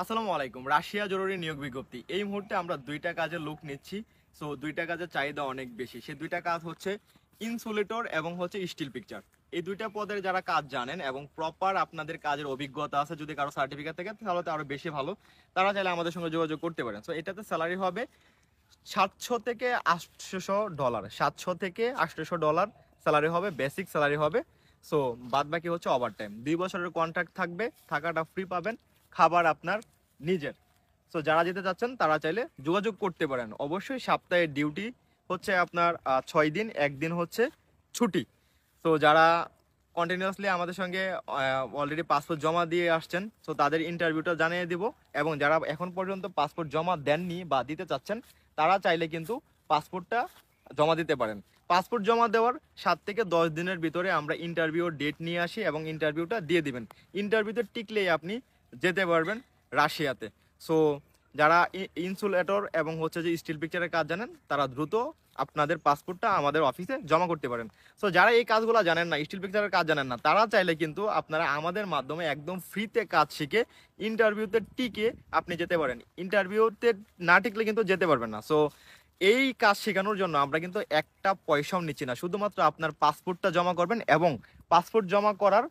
আসসালামু আলাইকুম। রাশিয়া জরুরি নিয়োগ বিজ্ঞপ্তি। এই মুহূর্তে আমরা ২টা কাজের লোক নিচ্ছি। সো ২টা কাজের চাহিদা অনেক বেশি। সেই ২টা কাজ হচ্ছে ইনসুলেটর এবং হচ্ছে স্টিল পিকচার। এই ২টা পদের যারা কাজ জানেন এবং প্রপার আপনাদের কাজের অভিজ্ঞতা আছে, যদি কারো সার্টিফিকেট থাকে তাহলে তো আরো বেশি ভালো। তারা চাইলে আমাদের সঙ্গে যোগাযোগ করতে পারেন। সো এটাতে স্যালারি হবে $700 থেকে $800। $700 থেকে $800 স্যালারি হবে, বেসিক স্যালারি হবে। সো বাদ বাকি হচ্ছে ওভারটাইম। ২ বছরের কন্ট্রাক্ট থাকবে, থাকাটা ফ্রি পাবেন, খাবার আপনার নিজের। সো যারা যেতে চাচ্ছেন তারা চাইলে যোগাযোগ করতে পারেন। অবশ্যই সপ্তাহে ডিউটি হচ্ছে আপনার 6 দিন, একদিন হচ্ছে ছুটি। তো যারা কন্টিনিউয়াসলি আমাদের সঙ্গে অলরেডি পাসপোর্ট জমা দিয়ে আসছেন, তো তাদের ইন্টারভিউটা জানিয়ে দিব। এবং যারা এখন পর্যন্ত পাসপোর্ট জমা দেননি বা দিতে চাচ্ছেন, তারা চাইলে কিন্তু পাসপোর্টটা জমা দিতে পারেন। পাসপোর্ট জমা দেওয়ার 7 থেকে 10 দিনের ভিতরে আমরা ইন্টারভিউর ডেট নিয়ে আসি এবং ইন্টারভিউটা দিয়ে দিবেন। ইন্টারভিউতে টিকলেই আপনি যেতে পারবেন রাশিয়াতে। সো যারা ইনসুলেটর এবং হচ্ছে যে স্টিল পিকচারের কাজ জানেন, তারা দ্রুত আপনাদের পাসপোর্টটা আমাদের অফিসে জমা করতে পারেন। সো যারা এই কাজগুলো জানেন না, স্টিল পিকচারের কাজ জানেন না, তারা চাইলে কিন্তু আপনারা আমাদের মাধ্যমে একদম ফ্রিতে কাজ শিখে ইন্টারভিউতে টিকে আপনি যেতে পারেন। ইন্টারভিউতে না টিকলে কিন্তু যেতে পারবেন না। সো এই কাজ শেখানোর জন্য আমরা কিন্তু একটা পয়সাও নিচ্ছি না, শুধুমাত্র আপনার পাসপোর্টটা জমা করবেন এবং পাসপোর্ট জমা করার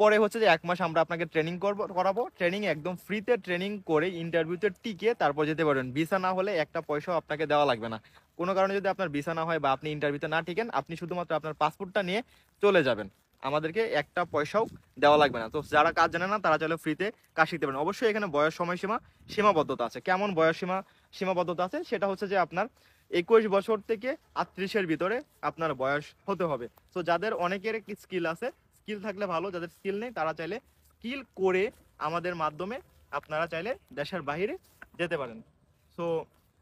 পরে হচ্ছে যে 1 মাস আমরা আপনাকে ট্রেনিং করাবো। ট্রেনিং একদম ফ্রিতে ট্রেনিং করে ইন্টারভিউতে টিকে তারপর যেতে পারবেন। ভিসা না হলে একটা পয়সাও আপনাকে দেওয়া লাগবে না। কোনো কারণে যদি আপনার ভিসা না হয় বা আপনি ইন্টারভিউতে না টিকেন, আপনি শুধুমাত্র আপনার পাসপোর্টটা নিয়ে চলে যাবেন, আমাদেরকে একটা পয়সাও দেওয়া লাগবে না। তো যারা কাজ জানে না তারা চাইলে ফ্রিতে কাজ শিখতে পারেন। অবশ্যই এখানে বয়স সময়সীমা সীমাবদ্ধতা আছে। কেমন সীমাবদ্ধতা আছে সেটা হচ্ছে যে আপনার 21 বছর থেকে 38-এর ভিতরে আপনার বয়স হতে হবে। তো যাদের অনেকের স্কিল আছে, স্কিল থাকলে ভালো, যাদের স্কিল নেই তারা চাইলে স্কিল করে আমাদের মাধ্যমে আপনারা চাইলে দেশের বাইরে যেতে পারেন। সো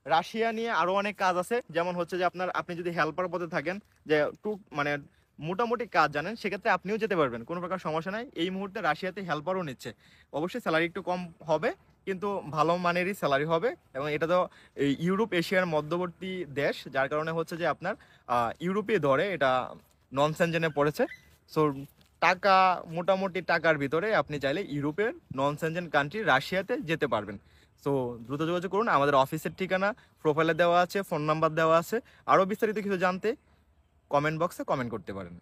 রাশিয়া নিয়ে আরো অনেক কাজ আছে, যেমন হচ্ছে যে আপনি যদি হেল্পার পদে থাকেন, যে মানে মোটামুটি কাজ জানেন, সেক্ষেত্রে আপনিও যেতে পারবেন, কোনো প্রকার সমস্যা নাই। এই মুহূর্তে রাশিয়াতে হেল্পারও নিচ্ছে। অবশ্যই স্যালারি একটু কম হবে, কিন্তু ভালো মানেরই স্যালারি হবে। এবং এটা তো এই ইউরোপ এশিয়ার মধ্যবর্তী দেশ, যার কারণে হচ্ছে যে আপনার ইউরোপে ধরে এটা নন সেনজেনে পড়েছে। সো টাকা, মোটামুটি টাকার ভিতরে আপনি চাইলে ইউরোপের নন সেনজেন কান্ট্রি রাশিয়াতে যেতে পারবেন। সো দ্রুত যোগাযোগ করুন। আমাদের অফিসের ঠিকানা প্রোফাইলে দেওয়া আছে, ফোন নাম্বার দেওয়া আছে। আরও বিস্তারিত কিছু জানতে কমেন্ট বক্সে কমেন্ট করতে পারেন।